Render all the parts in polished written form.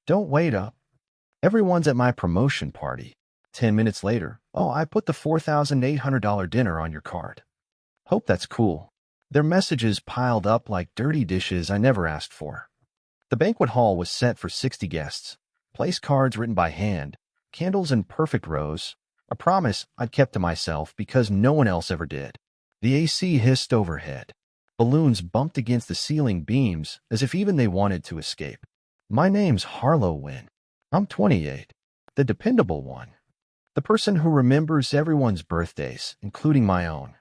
Don't wait up. Everyone's at my promotion party. 10 minutes later, oh, I put the $4,800 dinner on your card. Hope that's cool. Their messages piled up like dirty dishes I never asked for. The banquet hall was set for 60 guests. Place cards written by hand, candles in perfect rows, a promise I'd kept to myself because no one else ever did. The AC hissed overhead. Balloons bumped against the ceiling beams as if even they wanted to escape. My name's Harlow Wynn. I'm 28, the dependable one. The person who remembers everyone's birthdays, including my own.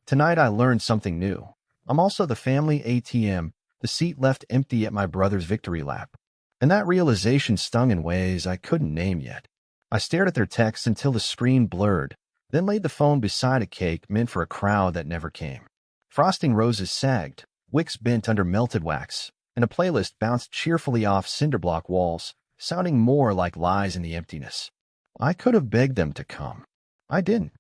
Tonight I learned something new. I'm also the family ATM, the seat left empty at my brother's victory lap. And that realization stung in ways I couldn't name yet. I stared at their texts until the screen blurred, then laid the phone beside a cake meant for a crowd that never came. Frosting roses sagged, wicks bent under melted wax, and a playlist bounced cheerfully off cinderblock walls, sounding more like lies in the emptiness. I could have begged them to come. I didn't.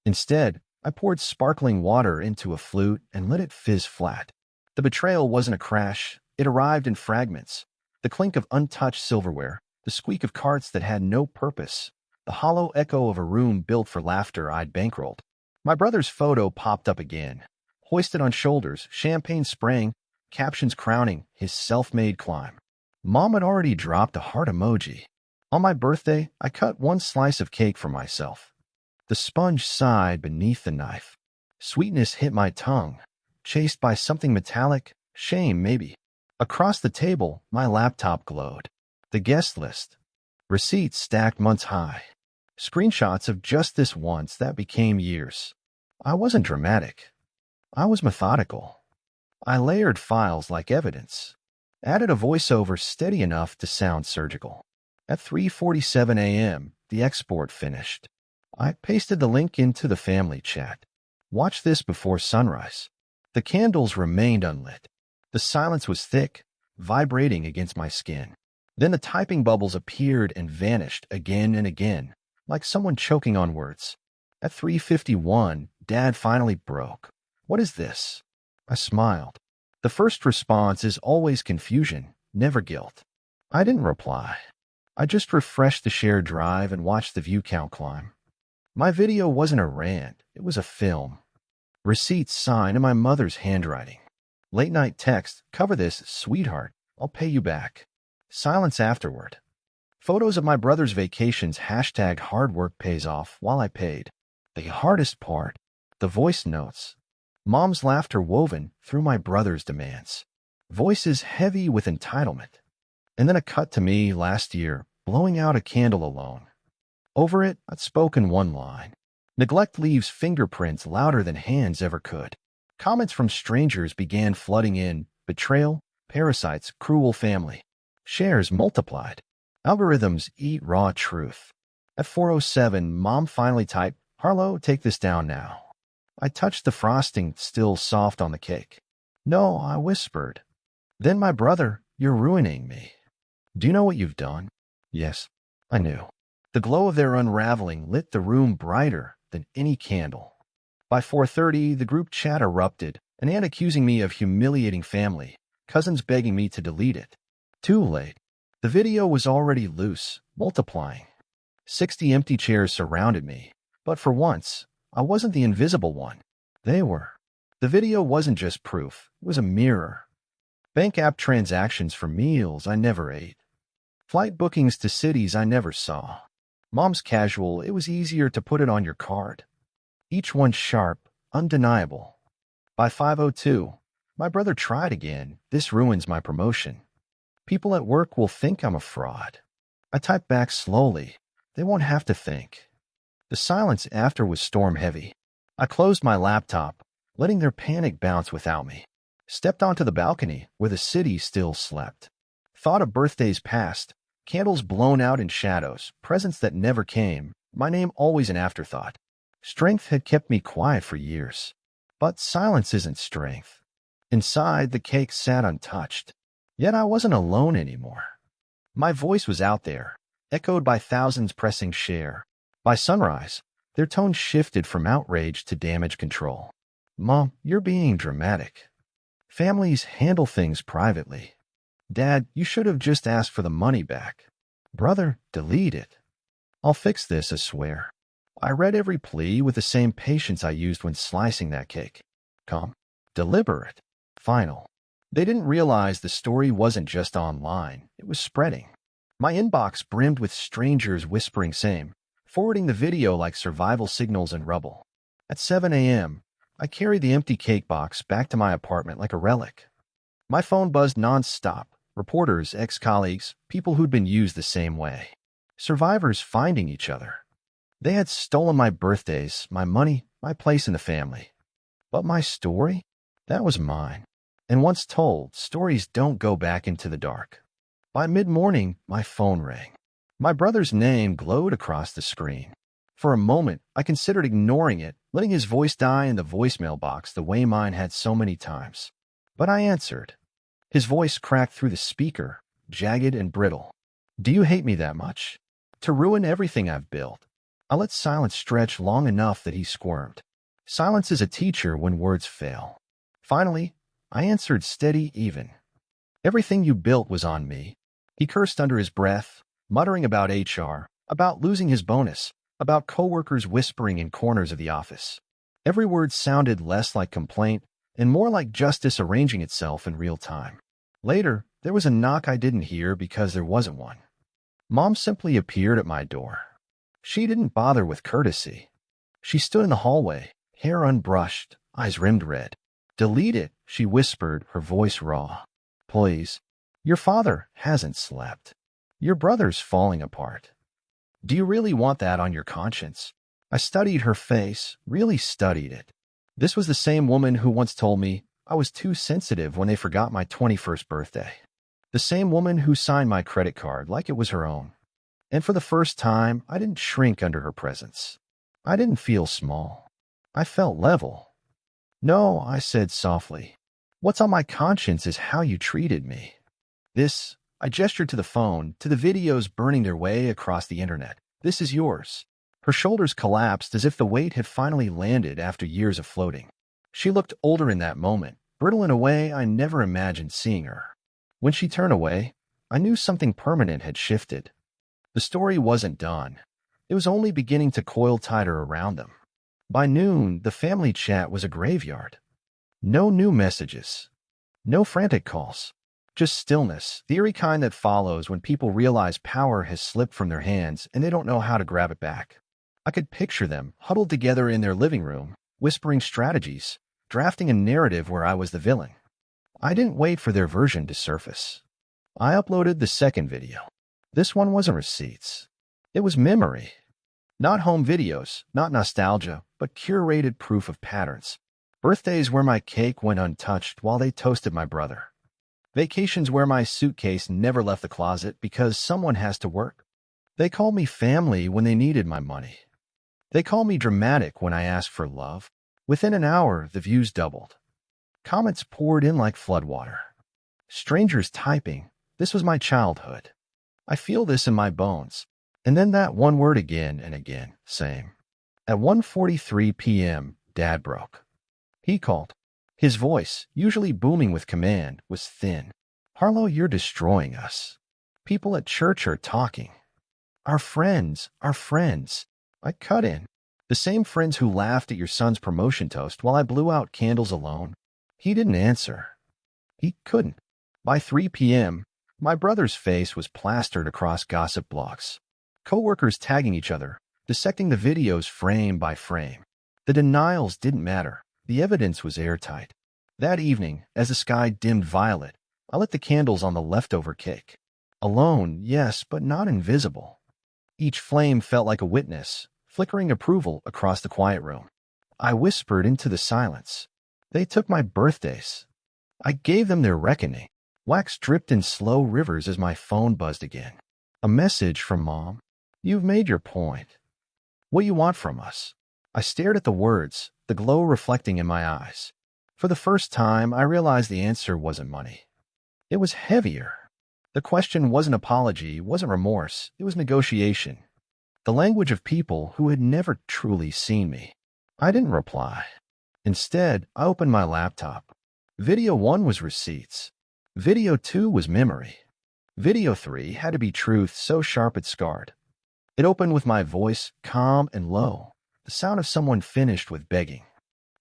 Instead, I poured sparkling water into a flute and let it fizz flat. The betrayal wasn't a crash. It arrived in fragments. The clink of untouched silverware, the squeak of carts that had no purpose, the hollow echo of a room built for laughter I'd bankrolled. My brother's photo popped up again. Hoisted on shoulders, champagne spraying, captions crowning his self-made climb. Mom had already dropped a heart emoji. On my birthday, I cut one slice of cake for myself. The sponge sighed beneath the knife. Sweetness hit my tongue, chased by something metallic, shame maybe. Across the table, my laptop glowed. The guest list. Receipts stacked months high. Screenshots of just this once that became years. I wasn't dramatic. I was methodical. I layered files like evidence. Added a voiceover steady enough to sound surgical. At 3:47 a.m., the export finished. I pasted the link into the family chat. Watch this before sunrise. The candles remained unlit. The silence was thick, vibrating against my skin. Then the typing bubbles appeared and vanished again and again, like someone choking on words. At 3:51, Dad finally broke. What is this? I smiled. The first response is always confusion, never guilt. I didn't reply. I just refreshed the shared drive and watched the view count climb. My video wasn't a rant, it was a film. Receipts signed in my mother's handwriting. Late night text, cover this, sweetheart, I'll pay you back. Silence afterward. Photos of my brother's vacations hashtagged hard work pays off while I paid. The hardest part, the voice notes. Mom's laughter woven through my brother's demands. Voices heavy with entitlement. And then a cut to me last year, blowing out a candle alone. Over it, I'd spoken one line. Neglect leaves fingerprints louder than hands ever could. Comments from strangers began flooding in. Betrayal, parasites, cruel family. Shares multiplied. Algorithms eat raw truth. At 4:07, Mom finally typed, Harlow, take this down now. I touched the frosting, still soft on the cake. No, I whispered. Then my brother, you're ruining me. Do you know what you've done? Yes, I knew. The glow of their unraveling lit the room brighter than any candle. By 4:30, the group chat erupted, an aunt accusing me of humiliating family, cousins begging me to delete it. Too late. The video was already loose, multiplying. 60 empty chairs surrounded me, but for once, I wasn't the invisible one. They were. The video wasn't just proof, it was a mirror. Bank app transactions for meals I never ate. Flight bookings to cities I never saw. Mom's casual, it was easier to put it on your card. Each one sharp, undeniable. By 5:02, my brother tried again. This ruins my promotion. People at work will think I'm a fraud. I typed back slowly. They won't have to think. The silence after was storm-heavy. I closed my laptop, letting their panic bounce without me. Stepped onto the balcony where the city still slept. Thought of birthdays past, candles blown out in shadows, presents that never came, my name always an afterthought. Strength had kept me quiet for years. But silence isn't strength. Inside, the cake sat untouched. Yet I wasn't alone anymore. My voice was out there, echoed by thousands pressing share. By sunrise, their tone shifted from outrage to damage control. Mom, you're being dramatic. Families handle things privately. Dad, you should have just asked for the money back. Brother, delete it. I'll fix this, I swear. I read every plea with the same patience I used when slicing that cake. Calm, deliberate, final. They didn't realize the story wasn't just online, it was spreading. My inbox brimmed with strangers whispering same, forwarding the video like survival signals in rubble. At 7 a.m., I carried the empty cake box back to my apartment like a relic. My phone buzzed nonstop. Reporters, ex-colleagues, people who'd been used the same way. Survivors finding each other. They had stolen my birthdays, my money, my place in the family. But my story? That was mine. And once told, stories don't go back into the dark. By mid-morning, my phone rang. My brother's name glowed across the screen. For a moment, I considered ignoring it, letting his voice die in the voicemail box the way mine had so many times. But I answered. His voice cracked through the speaker, jagged and brittle. Do you hate me that much? To ruin everything I've built? I let silence stretch long enough that he squirmed. Silence is a teacher when words fail. Finally, I answered steady even. Everything you built was on me. He cursed under his breath, muttering about HR, about losing his bonus, about coworkers whispering in corners of the office. Every word sounded less like complaint and more like justice arranging itself in real time. Later, there was a knock I didn't hear because there wasn't one. Mom simply appeared at my door. She didn't bother with courtesy. She stood in the hallway, hair unbrushed, eyes rimmed red. Delete it, she whispered, her voice raw. Please. Your father hasn't slept. Your brother's falling apart. Do you really want that on your conscience? I studied her face, really studied it. This was the same woman who once told me I was too sensitive when they forgot my 21st birthday. The same woman who signed my credit card like it was her own. And for the first time, I didn't shrink under her presence. I didn't feel small. I felt level. No, I said softly. What's on my conscience is how you treated me. I gestured to the phone, to the videos burning their way across the internet. This is yours. Her shoulders collapsed as if the weight had finally landed after years of floating. She looked older in that moment, brittle in a way I never imagined seeing her. When she turned away, I knew something permanent had shifted. The story wasn't done. It was only beginning to coil tighter around them. By noon, the family chat was a graveyard. No new messages. No frantic calls. Just stillness, the eerie kind that follows when people realize power has slipped from their hands and they don't know how to grab it back. I could picture them, huddled together in their living room, whispering strategies, drafting a narrative where I was the villain. I didn't wait for their version to surface. I uploaded the second video. This one wasn't receipts. It was memory. Not home videos, not nostalgia, but curated proof of patterns. Birthdays where my cake went untouched while they toasted my brother. Vacations where my suitcase never left the closet because someone has to work. They called me family when they needed my money. They called me dramatic when I asked for love. Within an hour, the views doubled. Comments poured in like floodwater. Strangers typing, this was my childhood. I feel this in my bones. And then that one word again and again, same. At 1:43 p.m., Dad broke. He called. His voice, usually booming with command, was thin. Harlow, you're destroying us. People at church are talking. Our friends. I cut in. The same friends who laughed at your son's promotion toast while I blew out candles alone. He didn't answer. He couldn't. By 3 p.m., my brother's face was plastered across gossip blogs. Coworkers tagging each other, dissecting the videos frame by frame. The denials didn't matter. The evidence was airtight. That evening, as the sky dimmed violet, I lit the candles on the leftover cake. Alone, yes, but not invisible. Each flame felt like a witness, flickering approval across the quiet room. I whispered into the silence. They took my birthdays. I gave them their reckoning. Wax dripped in slow rivers as my phone buzzed again. A message from Mom. You've made your point. What you want from us? I stared at the words, the glow reflecting in my eyes. For the first time, I realized the answer wasn't money. It was heavier. The question wasn't apology, wasn't remorse, it was negotiation. The language of people who had never truly seen me. I didn't reply. Instead, I opened my laptop. Video 1 was receipts. Video 2 was memory. Video 3 had to be truth so sharp it scarred. It opened with my voice, calm and low, the sound of someone finished with begging.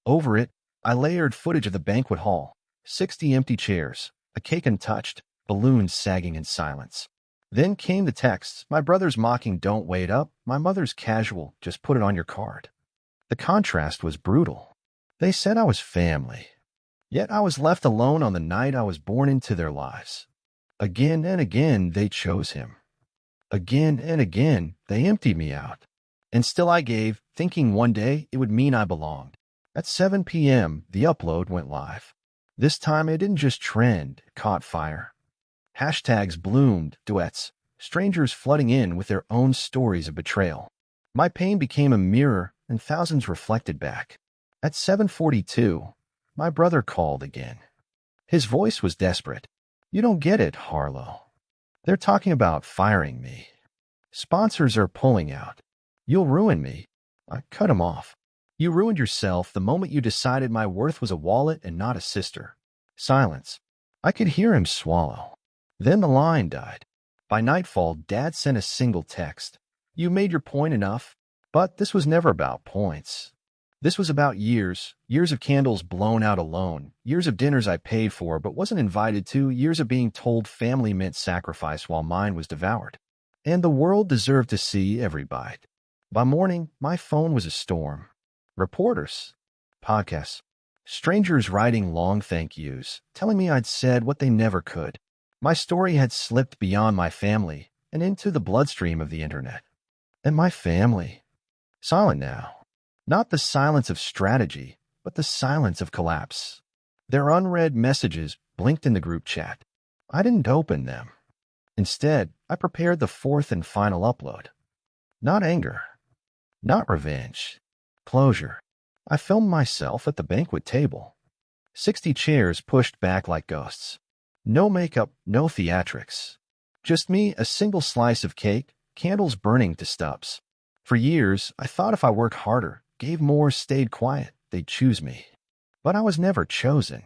Over it, I layered footage of the banquet hall, 60 empty chairs, a cake untouched, balloons sagging in silence. Then came the texts, my brother's mocking "don't wait up," my mother's casual "just put it on your card." The contrast was brutal. They said I was family, yet I was left alone on the night I was born into their lives. Again and again they chose him. Again and again they emptied me out. And still I gave, thinking one day it would mean I belonged. At 7 p.m., the upload went live. This time it didn't just trend, it caught fire. Hashtags bloomed, duets, strangers flooding in with their own stories of betrayal. My pain became a mirror, and thousands reflected back. At 7:42, my brother called again. His voice was desperate. "You don't get it, Harlow. They're talking about firing me. Sponsors are pulling out. You'll ruin me." I cut him off. "You ruined yourself the moment you decided my worth was a wallet and not a sister." Silence. I could hear him swallow. Then the line died. By nightfall, Dad sent a single text. "You made your point enough." But this was never about points. This was about years of candles blown out alone, years of dinners I paid for but wasn't invited to, years of being told family meant sacrifice while mine was devoured. And the world deserved to see every bite. By morning, my phone was a storm. Reporters, podcasts, strangers writing long thank yous, telling me I'd said what they never could. My story had slipped beyond my family and into the bloodstream of the internet. And my family, silent now. Not the silence of strategy, but the silence of collapse. Their unread messages blinked in the group chat. I didn't open them. Instead, I prepared the fourth and final upload. Not anger. Not revenge. Closure. I filmed myself at the banquet table. 60 chairs pushed back like ghosts. No makeup, no theatrics. Just me, a single slice of cake, candles burning to stubs. For years, I thought if I worked harder, gave more, stayed quiet, they'd choose me. But I was never chosen.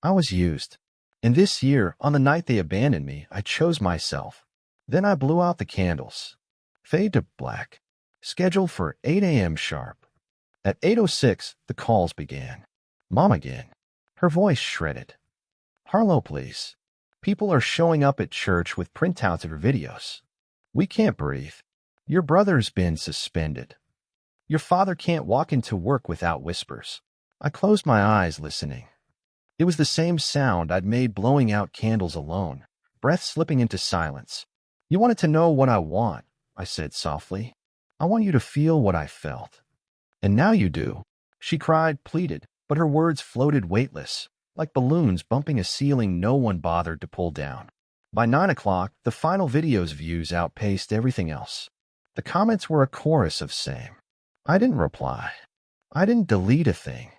I was used. And this year, on the night they abandoned me, I chose myself. Then I blew out the candles. Fade to black. Scheduled for 8 a.m. sharp. At 8:06, the calls began. Mom again. Her voice shredded. "Harlow, please. People are showing up at church with printouts of your videos. We can't breathe. Your brother's been suspended. Your father can't walk into work without whispers." I closed my eyes, listening. It was the same sound I'd made blowing out candles alone, breath slipping into silence. "You wanted to know what I want," I said softly. "I want you to feel what I felt." "And now you do." She cried, pleaded, but her words floated weightless, like balloons bumping a ceiling no one bothered to pull down. By 9 o'clock, the final video's views outpaced everything else. The comments were a chorus of same. I didn't reply. I didn't delete a thing.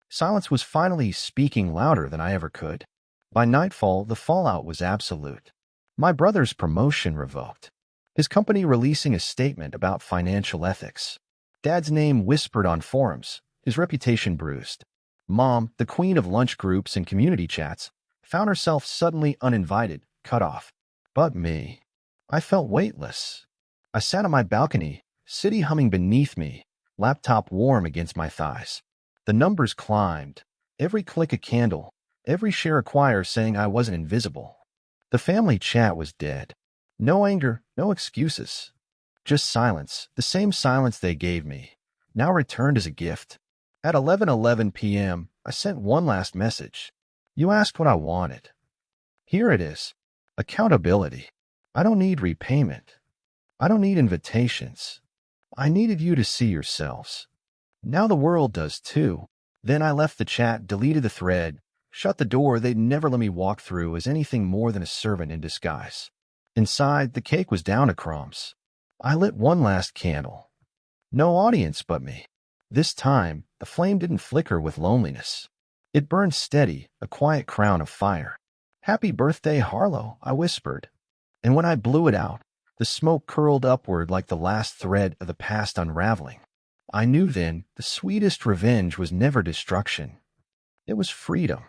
Silence was finally speaking louder than I ever could. By nightfall, the fallout was absolute. My brother's promotion revoked. His company releasing a statement about financial ethics. Dad's name whispered on forums, his reputation bruised. Mom, the queen of lunch groups and community chats, found herself suddenly uninvited, cut off. But me. I felt weightless. I sat on my balcony, city humming beneath me, laptop warm against my thighs. The numbers climbed. Every click a candle, every share a choir saying I wasn't invisible. The family chat was dead. No anger, no excuses. Just silence, the same silence they gave me, now returned as a gift. At 11:11 p.m., I sent one last message. "You asked what I wanted. Here it is. Accountability. I don't need repayment. I don't need invitations. I needed you to see yourselves. Now the world does too." Then I left the chat, deleted the thread, shut the door they'd never let me walk through as anything more than a servant in disguise. Inside, the cake was down to crumbs. I lit one last candle. No audience but me. This time, the flame didn't flicker with loneliness. It burned steady, a quiet crown of fire. "Happy birthday, Harlow," I whispered. And when I blew it out, the smoke curled upward like the last thread of the past unraveling. I knew then the sweetest revenge was never destruction. It was freedom.